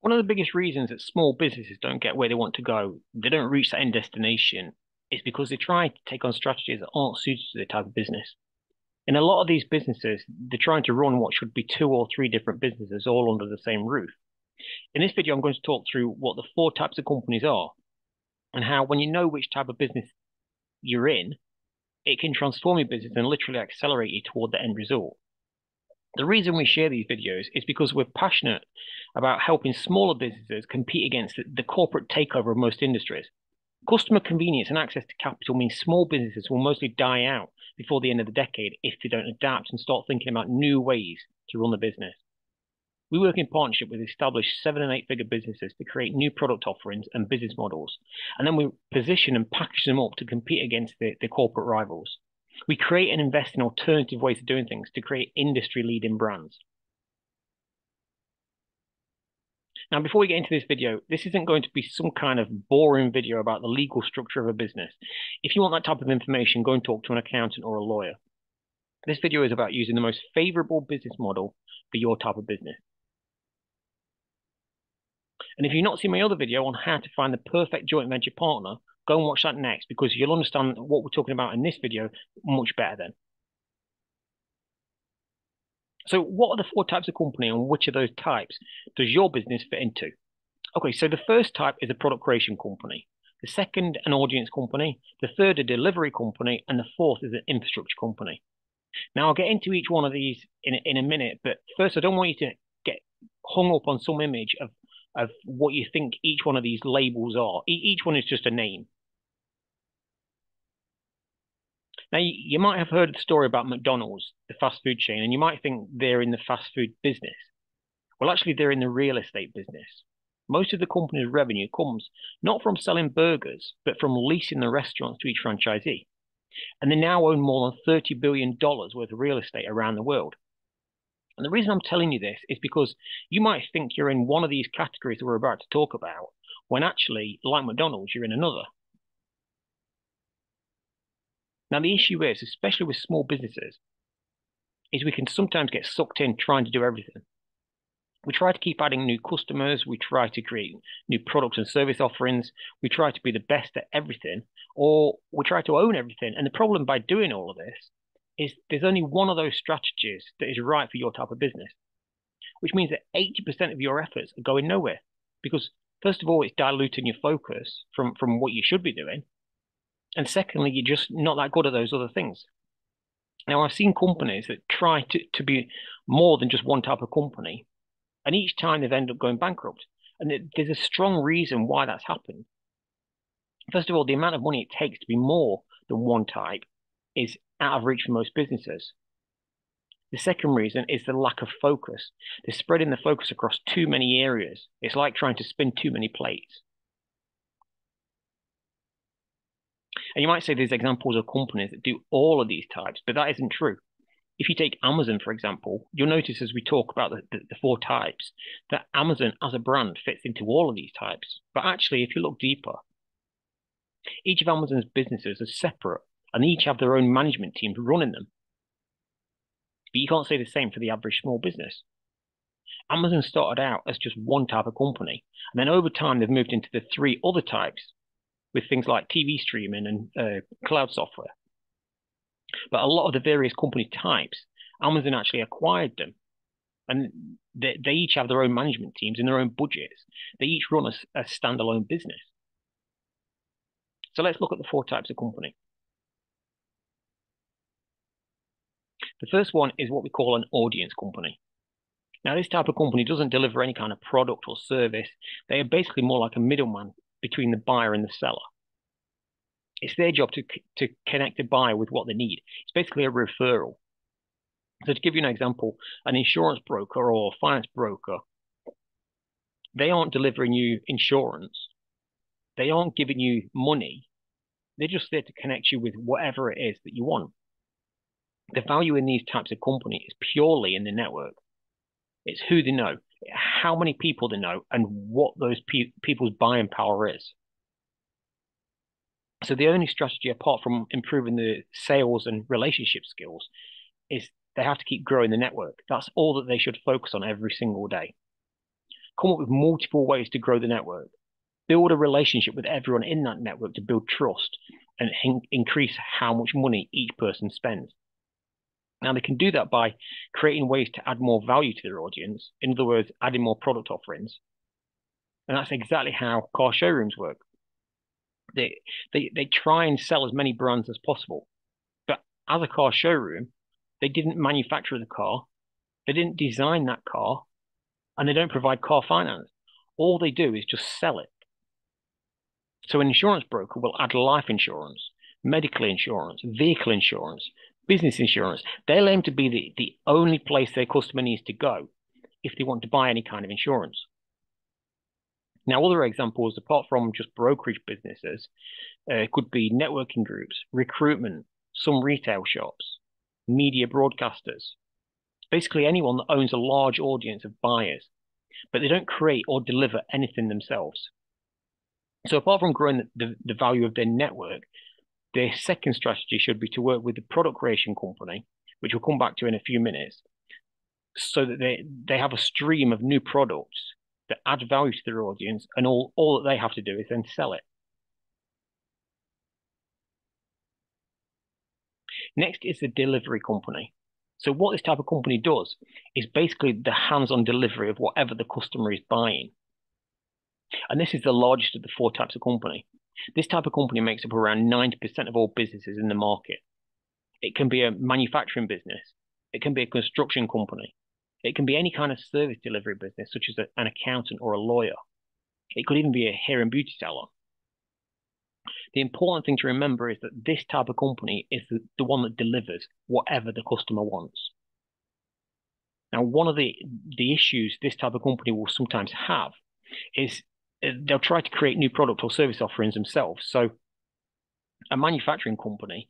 One of the biggest reasons that small businesses don't get where they want to go, they don't reach that end destination, is because they try to take on strategies that aren't suited to their type of business. In a lot of these businesses, they're trying to run what should be two or three different businesses all under the same roof. In this video, I'm going to talk through what the four types of companies are and how, when you know which type of business you're in, it can transform your business and literally accelerate you toward the end result. The reason we share these videos is because we're passionate about helping smaller businesses compete against the corporate takeover of most industries. Customer convenience and access to capital means small businesses will mostly die out before the end of the decade if they don't adapt and start thinking about new ways to run the business. We work in partnership with established 7 and 8 figure businesses to create new product offerings and business models, and then we position and package them up to compete against the corporate rivals. We create and invest in alternative ways of doing things to create industry-leading brands. Now, before we get into this video, this isn't going to be some kind of boring video about the legal structure of a business. If you want that type of information, go and talk to an accountant or a lawyer. This video is about using the most favorable business model for your type of business. And if you've not seen my other video on how to find the perfect joint venture partner, go and watch that next, because you'll understand what we're talking about in this video much better then. So what are the four types of company, and which of those types does your business fit into? Okay, so the first type is a product creation company. The second, an audience company. The third, a delivery company. And the fourth is an infrastructure company. Now, I'll get into each one of these in a minute, but first, I don't want you to get hung up on some image of what you think each one of these labels are. Each one is just a name. Now, you might have heard the story about McDonald's, the fast food chain, and you might think they're in the fast food business. Well, actually, they're in the real estate business. Most of the company's revenue comes not from selling burgers, but from leasing the restaurants to each franchisee. And they now own more than $30 billion worth of real estate around the world. And the reason I'm telling you this is because you might think you're in one of these categories that we're about to talk about, when actually, like McDonald's, you're in another. Now, the issue is, especially with small businesses, is we can sometimes get sucked in trying to do everything. We try to keep adding new customers. We try to create new products and service offerings. We try to be the best at everything, or we try to own everything. And the problem by doing all of this is there's only one of those strategies that is right for your type of business, which means that 80% of your efforts are going nowhere. Because first of all, it's diluting your focus from what you should be doing. And secondly, you're just not that good at those other things. Now, I've seen companies that try to be more than just one type of company, and each time they've ended up going bankrupt. And there's a strong reason why that's happened. First of all, the amount of money it takes to be more than one type is out of reach for most businesses. The second reason is the lack of focus. They're spreading the focus across too many areas. It's like trying to spin too many plates. And you might say there's examples of companies that do all of these types, but that isn't true. If you take Amazon, for example, you'll notice as we talk about the four types that Amazon as a brand fits into all of these types. But actually, if you look deeper, each of Amazon's businesses are separate and each have their own management teams running them. But you can't say the same for the average small business. Amazon started out as just one type of company, and then over time they've moved into the three other types with things like TV streaming and cloud software. But a lot of the various company types, Amazon actually acquired them, and they each have their own management teams and their own budgets. They each run a standalone business. So let's look at the four types of company. The first one is what we call an audience company. Now, this type of company doesn't deliver any kind of product or service. They are basically more like a middleman between the buyer and the seller. It's their job to connect the buyer with what they need. It's basically a referral. So to give you an example, an insurance broker or a finance broker, they aren't delivering you insurance. They aren't giving you money. They're just there to connect you with whatever it is that you want. The value in these types of company is purely in the network. It's who they know, how many people they know, and what those people's buying power is. So the only strategy, apart from improving the sales and relationship skills, is they have to keep growing the network. That's all that they should focus on every single day. come up with multiple ways to grow the network, build a relationship with everyone in that network to build trust and increase how much money each person spends. Now, they can do that by creating ways to add more value to their audience. In other words, adding more product offerings. And that's exactly how car showrooms work. They try and sell as many brands as possible. But as a car showroom, they didn't manufacture the car, they didn't design that car, and they don't provide car finance. All they do is just sell it. So an insurance broker will add life insurance, medical insurance, vehicle insurance, business insurance. They'll aim to be the only place their customer needs to go if they want to buy any kind of insurance. Now, other examples, apart from just brokerage businesses, could be networking groups, recruitment, some retail shops, media broadcasters, basically anyone that owns a large audience of buyers, but they don't create or deliver anything themselves. So apart from growing the value of their network, their second strategy should be to work with the product creation company, which we'll come back to in a few minutes, so that they have a stream of new products that add value to their audience, and all that they have to do is then sell it. Next is the delivery company. So what this type of company does is basically the hands-on delivery of whatever the customer is buying. And this is the largest of the four types of company. This type of company makes up around 90% of all businesses in the market. It can be a manufacturing business. It can be a construction company. It can be any kind of service delivery business, such as an accountant or a lawyer. It could even be a hair and beauty salon. The important thing to remember is that this type of company is the one that delivers whatever the customer wants. Now, one of the issues this type of company will sometimes have is they'll try to create new product or service offerings themselves. So a manufacturing company,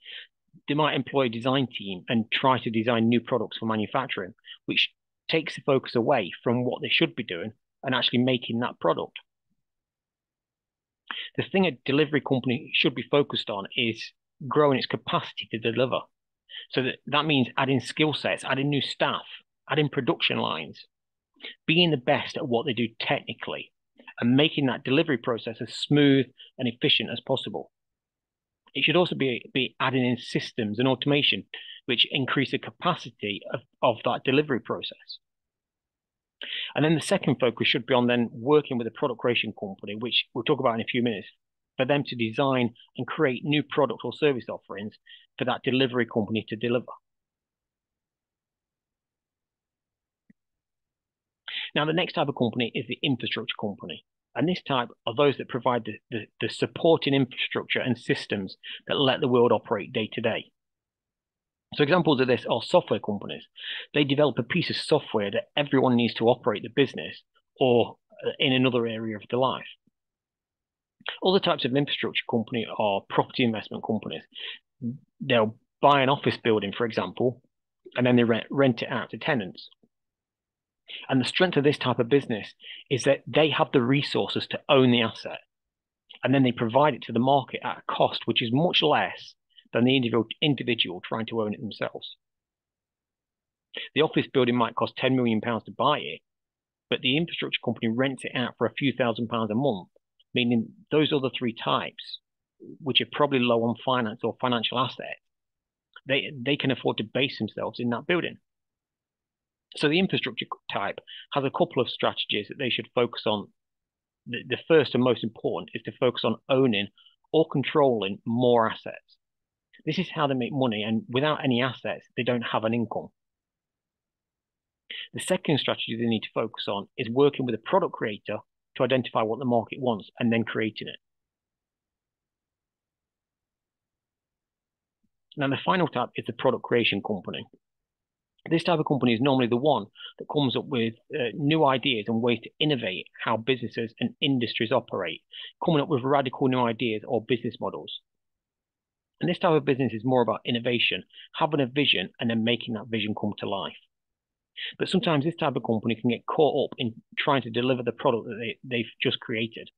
they might employ a design team and try to design new products for manufacturing, which takes the focus away from what they should be doing and actually making that product. The thing a delivery company should be focused on is growing its capacity to deliver. So that means adding skill sets, adding new staff, adding production lines, being the best at what they do technically, and making that delivery process as smooth and efficient as possible. It should also be adding in systems and automation, which increase the capacity of that delivery process. And then the second focus should be on then working with a product creation company, which we'll talk about in a few minutes, for them to design and create new product or service offerings for that delivery company to deliver. Now, the next type of company is the infrastructure company. And this type are those that provide the supporting infrastructure and systems that let the world operate day to day. So examples of this are software companies. They develop a piece of software that everyone needs to operate the business or in another area of their life. Other types of infrastructure company are property investment companies. They'll buy an office building, for example, and then they rent it out to tenants. And the strength of this type of business is that they have the resources to own the asset, and then they provide it to the market at a cost which is much less than the individual trying to own it themselves. The office building might cost £10 million to buy it, but the infrastructure company rents it out for a few £1,000s a month, meaning those other three types, which are probably low on finance or financial assets, they can afford to base themselves in that building. So the infrastructure type has a couple of strategies that they should focus on. The first and most important is to focus on owning or controlling more assets. This is how they make money, and without any assets, they don't have an income. The second strategy they need to focus on is working with a product creator to identify what the market wants and then creating it. Now, the final type is the product creation company. This type of company is normally the one that comes up with new ideas and ways to innovate how businesses and industries operate, coming up with radical new ideas or business models. And this type of business is more about innovation, having a vision and then making that vision come to life. But sometimes this type of company can get caught up in trying to deliver the product that they've just created.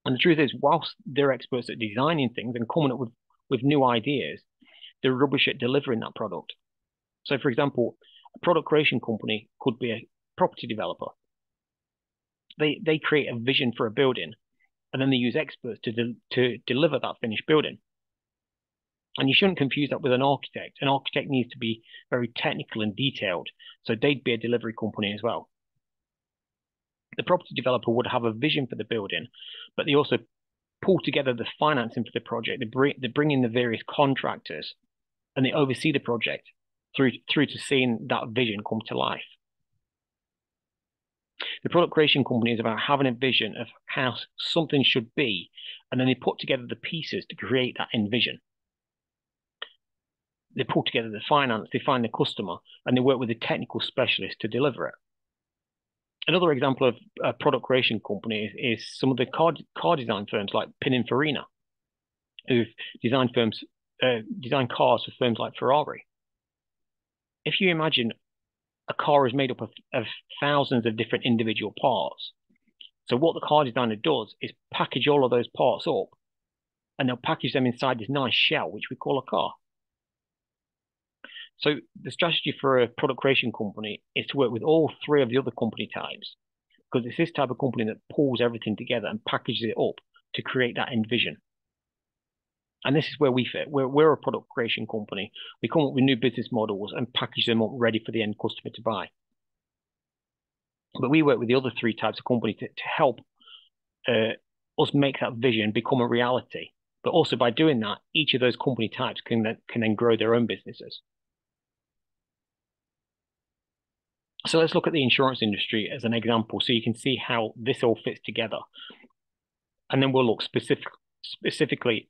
And the truth is, whilst they're experts at designing things and coming up with new ideas, they're rubbish at delivering that product. So, for example, a product creation company could be a property developer. They create a vision for a building, and then they use experts to deliver that finished building. And you shouldn't confuse that with an architect. An architect needs to be very technical and detailed, so they'd be a delivery company as well. The property developer would have a vision for the building, but they also pull together the financing for the project. They bring in the various contractors, and they oversee the project through to seeing that vision come to life. The product creation company is about having a vision of how something should be, and then they put together the pieces to create that end vision. They pull together the finance, they find the customer, and they work with a technical specialist to deliver it. Another example of a product creation company is some of the car design firms like Pininfarina, who've designed cars for firms like Ferrari. If you imagine a car is made up of thousands of different individual parts, so what the car designer does is package all of those parts up, and they'll package them inside this nice shell, which we call a car. So the strategy for a product creation company is to work with all three of the other company types, because it's this type of company that pulls everything together and packages it up to create that end vision. And this is where we fit. We're a product creation company. We come up with new business models and package them up ready for the end customer to buy. But we work with the other three types of company to help us make that vision become a reality. But also by doing that, each of those company types can then grow their own businesses. So let's look at the insurance industry as an example, so you can see how this all fits together. And then we'll look specifically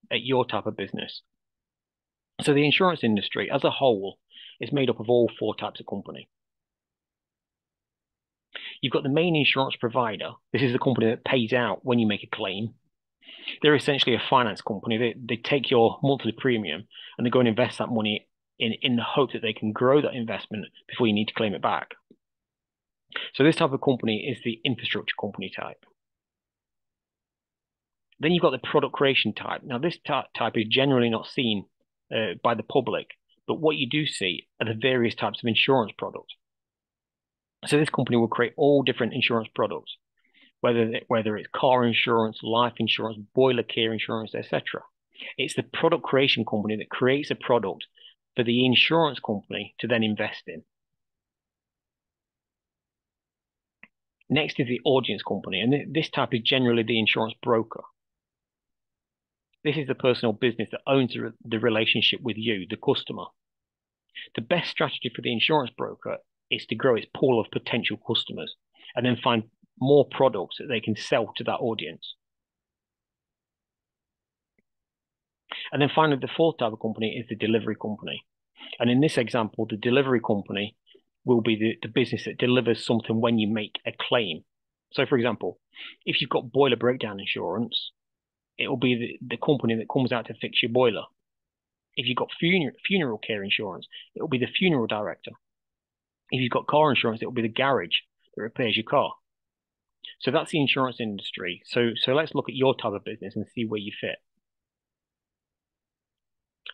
at your type of business. So the insurance industry as a whole is made up of all four types of company. You've got the main insurance provider. This is the company that pays out when you make a claim. They're essentially a finance company. They take your monthly premium and they go and invest that money in the hope that they can grow that investment before you need to claim it back. So this type of company is the infrastructure company type. Then you've got the product creation type. Now this type is generally not seen by the public, but what you do see are the various types of insurance products. So this company will create all different insurance products, whether it's car insurance, life insurance, boiler care insurance, etc. It's the product creation company that creates a product for the insurance company to then invest in. Next is the audience company, and this type is generally the insurance broker. This is the personal business that owns the relationship with you, the customer. The best strategy for the insurance broker is to grow its pool of potential customers and then find more products that they can sell to that audience. And then finally, the fourth type of company is the delivery company. And in this example, the delivery company will be the business that delivers something when you make a claim. So for example, if you've got boiler breakdown insurance, it will be the company that comes out to fix your boiler. If you've got funeral care insurance, it will be the funeral director. If you've got car insurance, it will be the garage that repairs your car. So that's the insurance industry. So let's look at your type of business and see where you fit.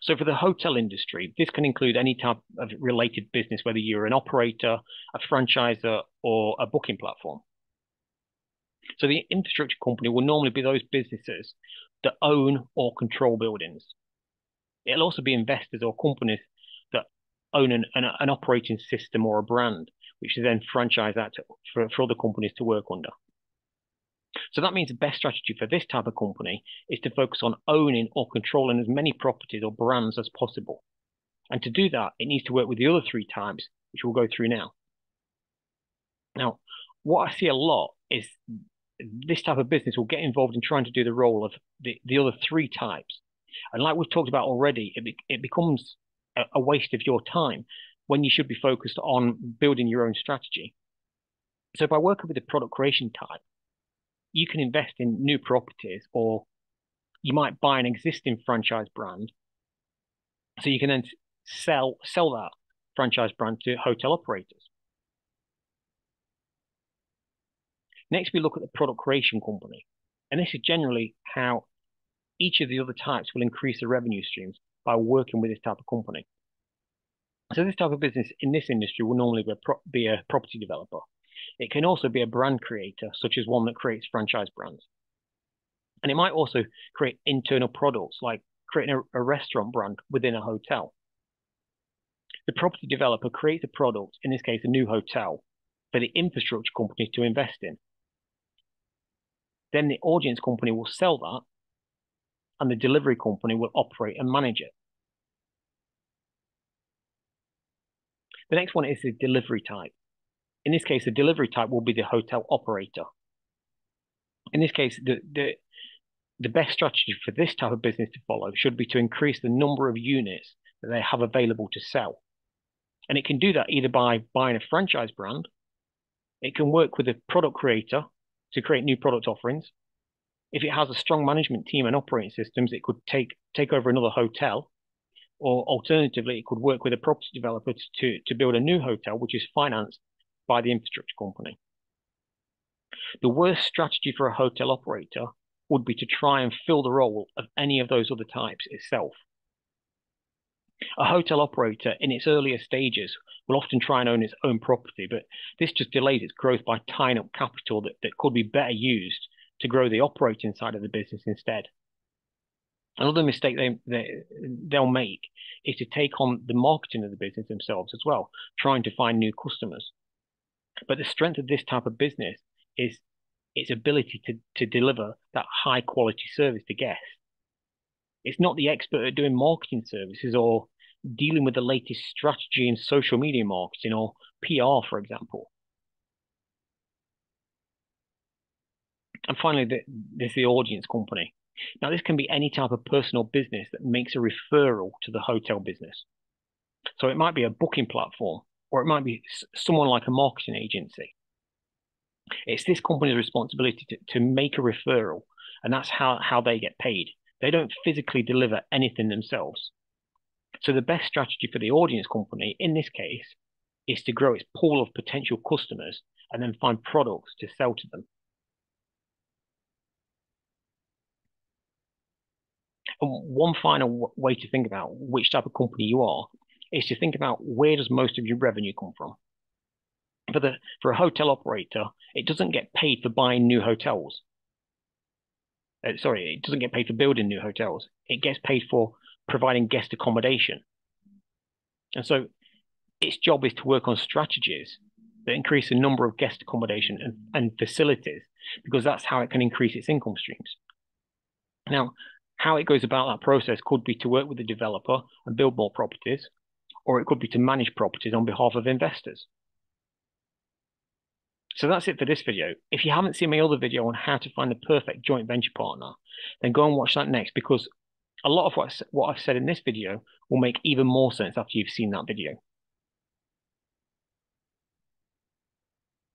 So for the hotel industry, this can include any type of related business, whether you're an operator, a franchisor, or a booking platform. So the infrastructure company will normally be those businesses that own or control buildings. It'll also be investors or companies that own an operating system or a brand, which is then franchise out for other companies to work under. So that means the best strategy for this type of company is to focus on owning or controlling as many properties or brands as possible. And to do that, it needs to work with the other three types, which we'll go through now. Now, what I see a lot is this type of business will get involved in trying to do the role of the other three types. And like we've talked about already, it becomes a waste of your time when you should be focused on building your own strategy. So by working with the product creation type, you can invest in new properties, or you might buy an existing franchise brand. So you can then sell that franchise brand to hotel operators. Next, we look at the product creation company. And this is generally how each of the other types will increase the revenue streams by working with this type of company. So this type of business in this industry will normally be a property developer. It can also be a brand creator, such as one that creates franchise brands. And it might also create internal products, like creating a restaurant brand within a hotel. The property developer creates a product, in this case, a new hotel, for the infrastructure company to invest in. Then the audience company will sell that, and the delivery company will operate and manage it. The next one is the delivery type. In this case, the delivery type will be the hotel operator. In this case, the best strategy for this type of business to follow should be to increase the number of units that they have available to sell. And it can do that either by buying a franchise brand. It can work with a product creator to create new product offerings. If it has a strong management team and operating systems, it could take over another hotel. Or alternatively, it could work with a property developer to build a new hotel, which is financed by the infrastructure company. The worst strategy for a hotel operator would be to try and fill the role of any of those other types itself. A hotel operator in its earlier stages will often try and own its own property, but this just delays its growth by tying up capital that could be better used to grow the operating side of the business instead. Another mistake they'll make is to take on the marketing of the business themselves as well, trying to find new customers. But the strength of this type of business is its ability to deliver that high quality service to guests. It's not the expert at doing marketing services or dealing with the latest strategy in social media marketing or PR, for example. And finally, there's the audience company. Now, this can be any type of personal business that makes a referral to the hotel business. So it might be a booking platform, or it might be someone like a marketing agency. It's this company's responsibility to make a referral, and that's how they get paid. They don't physically deliver anything themselves. So the best strategy for the audience company in this case is to grow its pool of potential customers and then find products to sell to them. And one final way to think about which type of company you are is to think about, where does most of your revenue come from? For a hotel operator, it doesn't get paid for buying new hotels. It doesn't get paid for building new hotels. It gets paid for providing guest accommodation. And so its job is to work on strategies that increase the number of guest accommodation and facilities, because that's how it can increase its income streams. Now, how it goes about that process could be to work with the developer and build more properties, or it could be to manage properties on behalf of investors. So that's it for this video. If you haven't seen my other video on how to find the perfect joint venture partner, then go and watch that next, because a lot of what I've said in this video will make even more sense after you've seen that video.